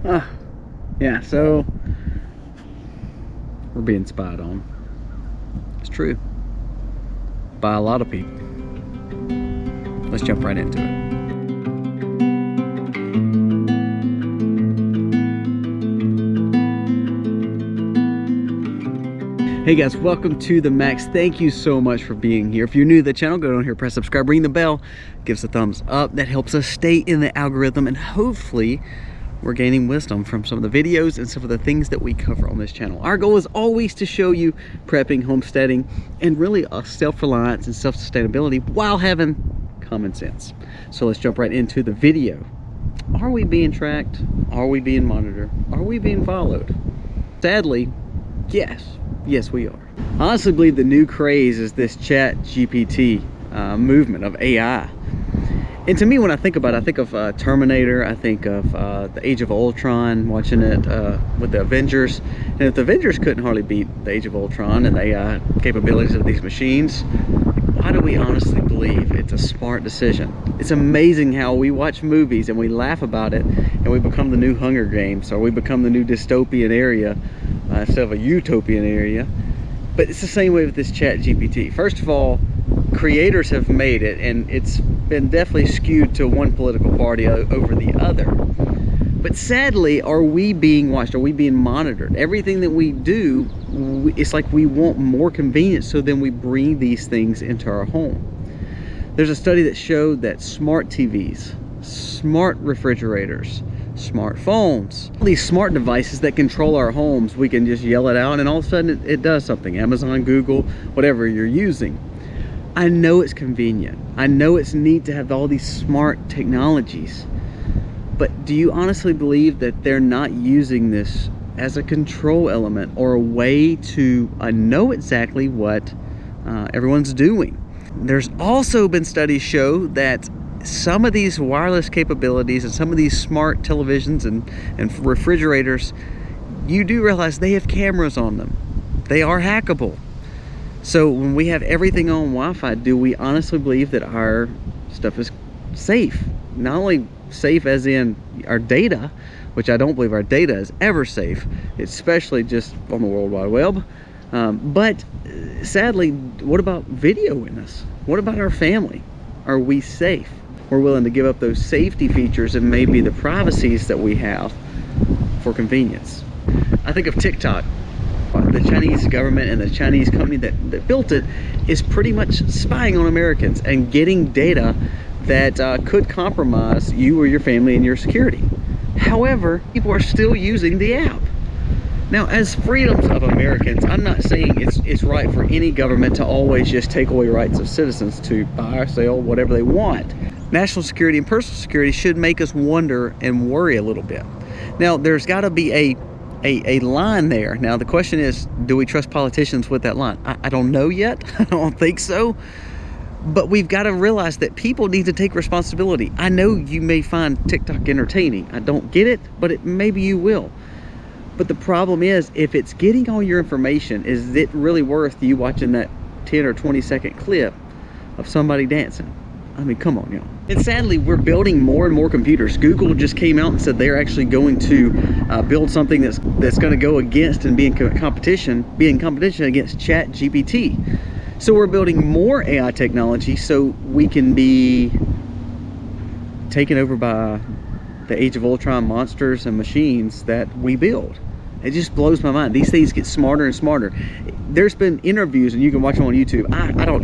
Yeah, so we're being spied on. It's true. By a lot of people. Let's jump right into it. Hey guys, welcome to the Max. Thank you so much for being here. If you're new to the channel, go down here, press subscribe, ring the bell, give us a thumbs up. That helps us stay in the algorithm, and hopefully we're gaining wisdom from some of the videos and some of the things that we cover on this channel. Our goal is always to show you prepping, homesteading, and really a self-reliance and self-sustainability while having common sense. So let's jump right into the video. Are we being tracked? Are we being monitored? Are we being followed? Sadly, yes. Yes, we are. I honestly believe the new craze is this chat GPT movement of AI. And to me, when I think about it, I think of Terminator, I think of the Age of Ultron, watching it with the Avengers. And if the Avengers couldn't hardly beat the Age of Ultron and the AI capabilities of these machines, why do we honestly believe it's a smart decision? It's amazing how we watch movies and we laugh about it and we become the new Hunger Games, or we become the new dystopian area instead of a utopian area. But it's the same way with this chat GPT. First of all, creators have made it, and it's been definitely skewed to one political party over the other. But sadly, are we being watched? Are we being monitored? Everything that we do, it's like we want more convenience, so then we bring these things into our home. There's a study that showed that smart TVs, smart refrigerators, smartphones, these smart devices that control our homes, we can just yell it out and all of a sudden it does something. Amazon, Google, whatever you're using. I know it's convenient. I know it's neat to have all these smart technologies. But do you honestly believe that they're not using this as a control element or a way to know exactly what everyone's doing? There's also been studies show that some of these wireless capabilities and some of these smart televisions and refrigerators, you do realize they have cameras on them. They are hackable. So when we have everything on Wi-Fi, do we honestly believe that our stuff is safe? Not only safe as in our data, which I don't believe our data is ever safe, especially just on the World Wide Web. But sadly, what about video in us? What about our family? Are we safe? We're willing to give up those safety features and maybe the privacies that we have for convenience. I think of TikTok. The Chinese government and the Chinese company that built it is pretty much spying on Americans and getting data that could compromise you or your family and your security. However, people are still using the app. Now, as freedoms of Americans, I'm not saying it's right for any government to always just take away rights of citizens to buy or sell whatever they want. National security and personal security should make us wonder and worry a little bit. Now, there's got to be a line there. Now, the question is, do we trust politicians with that line? I don't know yet. I don't think so. But we've got to realize that people need to take responsibility. I know you may find TikTok entertaining. I don't get it, but maybe you will. But the problem is, if it's getting all your information, is it really worth you watching that 10 or 20 second clip of somebody dancing? I mean, come on, y'all. And sadly, we're building more and more computers. Google just came out and said they're actually going to build something that's going to go against and be in competition against Chat GPT. So we're building more AI technology so we can be taken over by the Age of Ultron monsters and machines that we build. It just blows my mind. These things get smarter and smarter. There's been interviews, and you can watch them on YouTube. I don't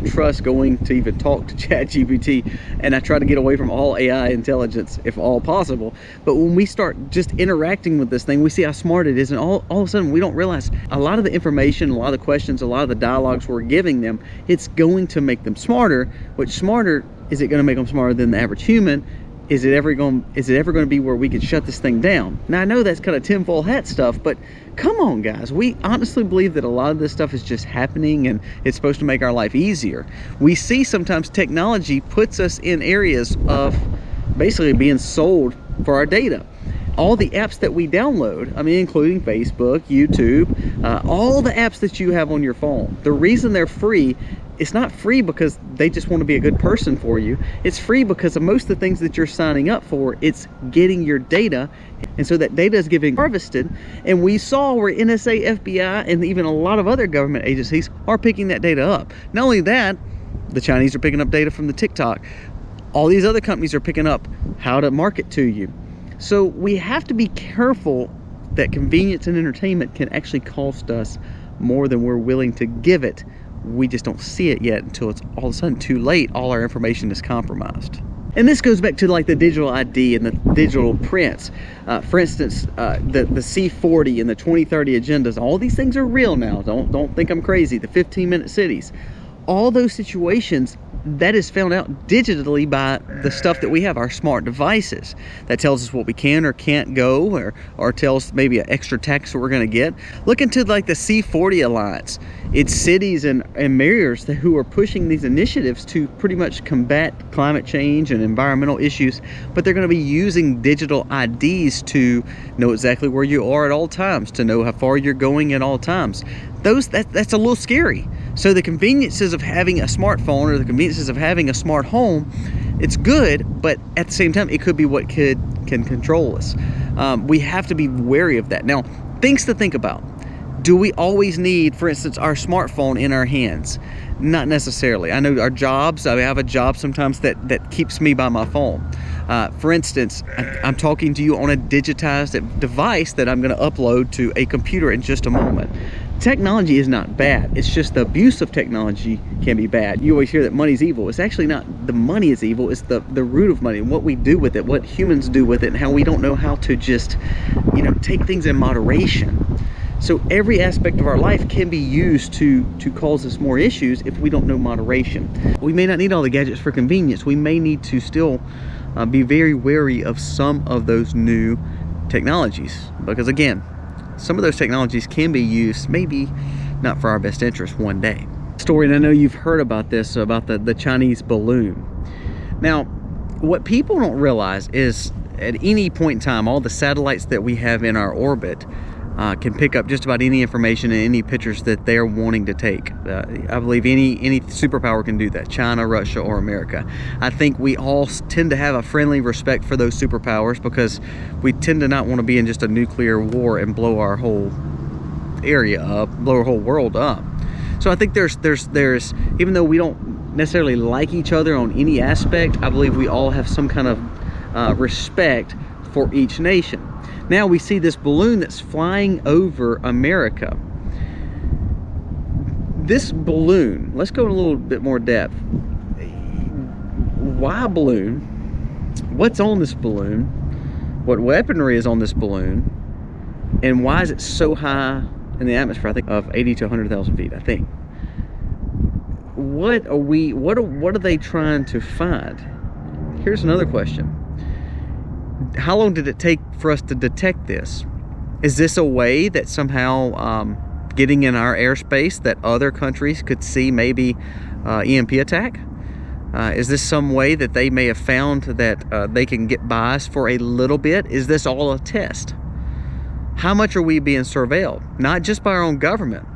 trust going to even talk to ChatGPT, and I try to get away from all AI intelligence if all possible. But when we start just interacting with this thing, we see how smart it is, and all of a sudden we don't realize a lot of the information, a lot of the questions, a lot of the dialogues we're giving them, it's going to make them smarter. Which smarter, is it going to make them smarter than the average human? Is it ever going to be where we can shut this thing down? Now, I know that's kind of tinfoil hat stuff, but come on, guys. We honestly believe that a lot of this stuff is just happening and it's supposed to make our life easier. We see sometimes technology puts us in areas of basically being sold for our data. All the apps that we download, I mean, including Facebook, YouTube, all the apps that you have on your phone, the reason they're free it's not free because they just want to be a good person for you. It's free because of most of the things that you're signing up for, it's getting your data. And so that data is getting harvested. And we saw where NSA, FBI, and even a lot of other government agencies are picking that data up. Not only that, the Chinese are picking up data from the TikTok. All these other companies are picking up how to market to you. So we have to be careful that convenience and entertainment can actually cost us more than we're willing to give it. We just don't see it yet until it's all of a sudden too late. All our information is compromised. And this goes back to like the digital ID and the digital prints. For instance, the C40 and the 2030 agendas, all these things are real now. Don't think I'm crazy. The 15-minute cities, all those situations, that is found out digitally by the stuff that we have, our smart devices. That tells us what we can or can't go, or tells maybe an extra tax that we're gonna get. Look into like the C40 Alliance. It's cities and mayors who are pushing these initiatives to pretty much combat climate change and environmental issues, but they're gonna be using digital IDs to know exactly where you are at all times, to know how far you're going at all times. That's a little scary. So the conveniences of having a smartphone or the conveniences of having a smart home, it's good, but at the same time, it could be what can control us. We have to be wary of that. Now, things to think about. Do we always need, for instance, our smartphone in our hands? Not necessarily. I know our jobs, I have a job sometimes that keeps me by my phone. For instance, I'm talking to you on a digitized device that I'm going to upload to a computer in just a moment. Technology is not bad. It's just the abuse of technology can be bad. You always hear that money's evil. It's actually not the money is evil. It's the root of money and what we do with it, what humans do with it, and how we don't know how to just, take things in moderation. So every aspect of our life can be used to cause us more issues if we don't know moderation. We may not need all the gadgets for convenience. We may need to still be very wary of some of those new technologies, because again, some of those technologies can be used maybe not for our best interest one day. Story, and I know you've heard about this, about the Chinese balloon. Now, what people don't realize is at any point in time, all the satellites that we have in our orbit can pick up just about any information and any pictures that they're wanting to take. I believe any superpower can do that, China, Russia, or America. I think we all tend to have a friendly respect for those superpowers because we tend to not want to be in just a nuclear war and blow our whole area up, blow our whole world up. So I think there's even though we don't necessarily like each other on any aspect, I believe we all have some kind of respect for each nation. Now we see this balloon that's flying over America. This balloon, let's go in a little bit more depth. Why a balloon? What's on this balloon? What weaponry is on this balloon? And why is it so high in the atmosphere? I think of 80 to 100,000 feet, I think. What are they trying to find? Here's another question. How long did it take for us to detect this? Is this a way that somehow getting in our airspace that other countries could see maybe EMP attack? Is this some way that they may have found that they can get by us for a little bit? Is this all a test? How much are we being surveilled? Not just by our own government,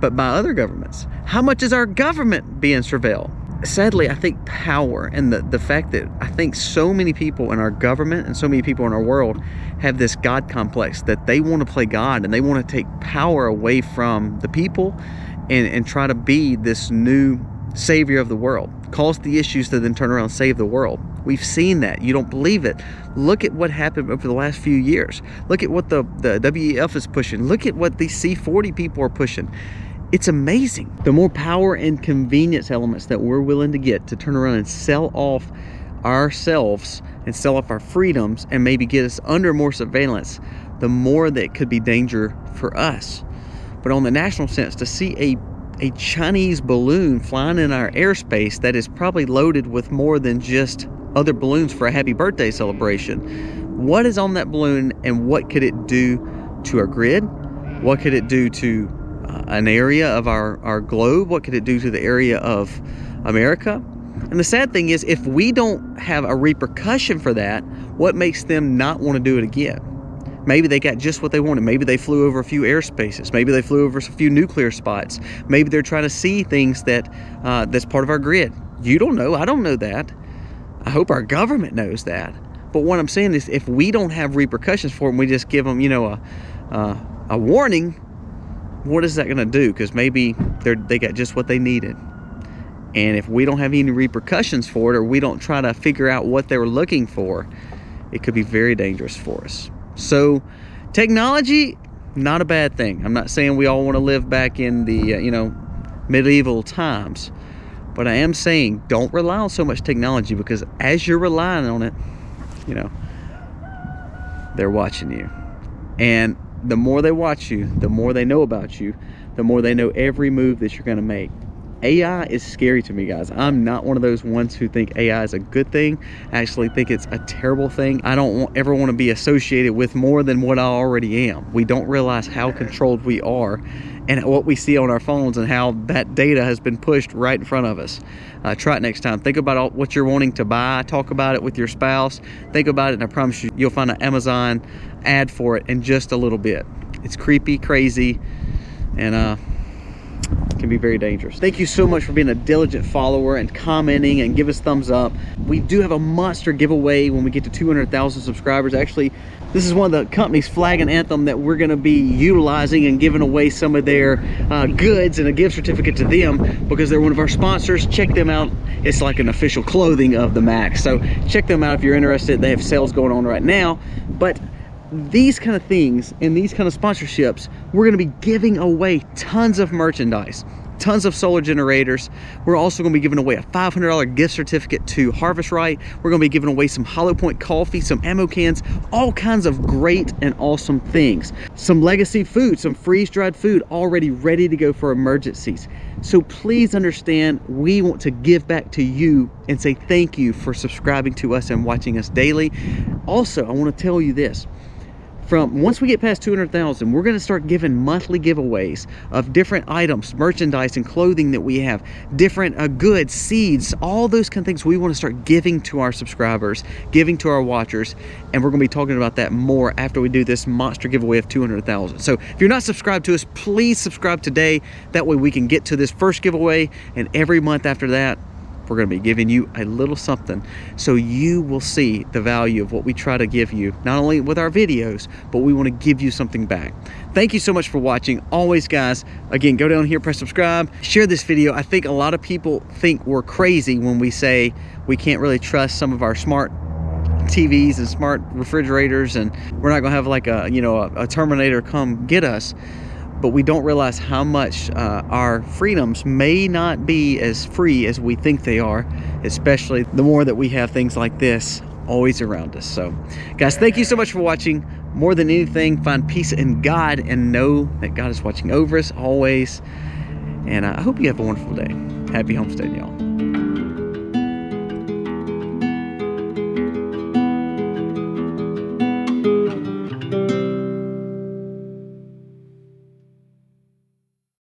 but by other governments. How much is our government being surveilled? Sadly, I think power and the fact that I think so many people in our government and so many people in our world have this God complex that they want to play God and they want to take power away from the people and try to be this new savior of the world, cause the issues to then turn around and save the world. We've seen that. You don't believe it. Look at what happened over the last few years. Look at what the WEF is pushing. Look at what these C40 people are pushing. It's amazing. The more power and convenience elements that we're willing to get to turn around and sell off ourselves and sell off our freedoms and maybe get us under more surveillance, the more that could be danger for us. But on the national sense, to see a Chinese balloon flying in our airspace that is probably loaded with more than just other balloons for a happy birthday celebration. What is on that balloon and what could it do to our grid? What could it do to an area of our globe? What could it do to the area of America? And the sad thing is, if we don't have a repercussion for that, what makes them not want to do it again? Maybe they got just what they wanted. Maybe they flew over a few airspaces. Maybe they flew over a few nuclear spots. Maybe they're trying to see things that that's part of our grid. You don't know. I don't know that. I hope our government knows that. But what I'm saying is, if we don't have repercussions for them, we just give them, you know, a warning. What is that going to do? Because maybe they got just what they needed. And if we don't have any repercussions for it, or we don't try to figure out what they were looking for, it could be very dangerous for us. So technology, not a bad thing. I'm not saying we all want to live back in the you know, medieval times, but I am saying don't rely on so much technology, because as you're relying on it, you know, they're watching you. And the more they watch you, the more they know about you, the more they know every move that you're going to make. AI is scary to me, guys. I'm not one of those ones who think AI is a good thing. I actually think it's a terrible thing. I don't ever want to be associated with more than what I already am. We don't realize how controlled we are, and what we see on our phones, and how that data has been pushed right in front of us. Try it next time. Think about what you're wanting to buy. Talk about it with your spouse. Think about it, and I promise you, you'll find an Amazon ad for it in just a little bit. It's creepy, crazy, and can be very dangerous. Thank you so much for being a diligent follower and commenting and give us thumbs up. We do have a monster giveaway when we get to 200,000 subscribers. Actually, this is one of the companies flagging Anthem that we're going to be utilizing and giving away some of their goods and a gift certificate to them, because they're one of our sponsors. Check them out. It's like an official clothing of the Max. So check them out if you're interested. They have sales going on right now. But these kind of things and these kind of sponsorships, we're going to be giving away tons of merchandise, tons of solar generators. We're also going to be giving away a $500 gift certificate to Harvest Right. We're going to be giving away some Hollow Point coffee, some ammo cans, all kinds of great and awesome things. Some legacy food, some freeze-dried food already ready to go for emergencies. So please understand, we want to give back to you and say thank you for subscribing to us and watching us daily. Also, I want to tell you this. Once we get past 200,000, we're going to start giving monthly giveaways of different items, merchandise and clothing that we have, different goods, seeds, all those kind of things we want to start giving to our subscribers, giving to our watchers. And we're going to be talking about that more after we do this monster giveaway of 200,000. So if you're not subscribed to us, please subscribe today. That way we can get to this first giveaway, and every month after that, we're going to be giving you a little something, so you will see the value of what we try to give you, not only with our videos, but we want to give you something back. Thank you so much for watching. Always, guys, again, go down here, press subscribe, share this video. I think a lot of people think we're crazy when we say we can't really trust some of our smart TVs and smart refrigerators, and we're not going to have like a, you know, a Terminator come get us. But we don't realize how much our freedoms may not be as free as we think they are, especially the more that we have things like this always around us. So, guys, thank you so much for watching. More than anything, find peace in God and know that God is watching over us always. And I hope you have a wonderful day. Happy homesteading, y'all.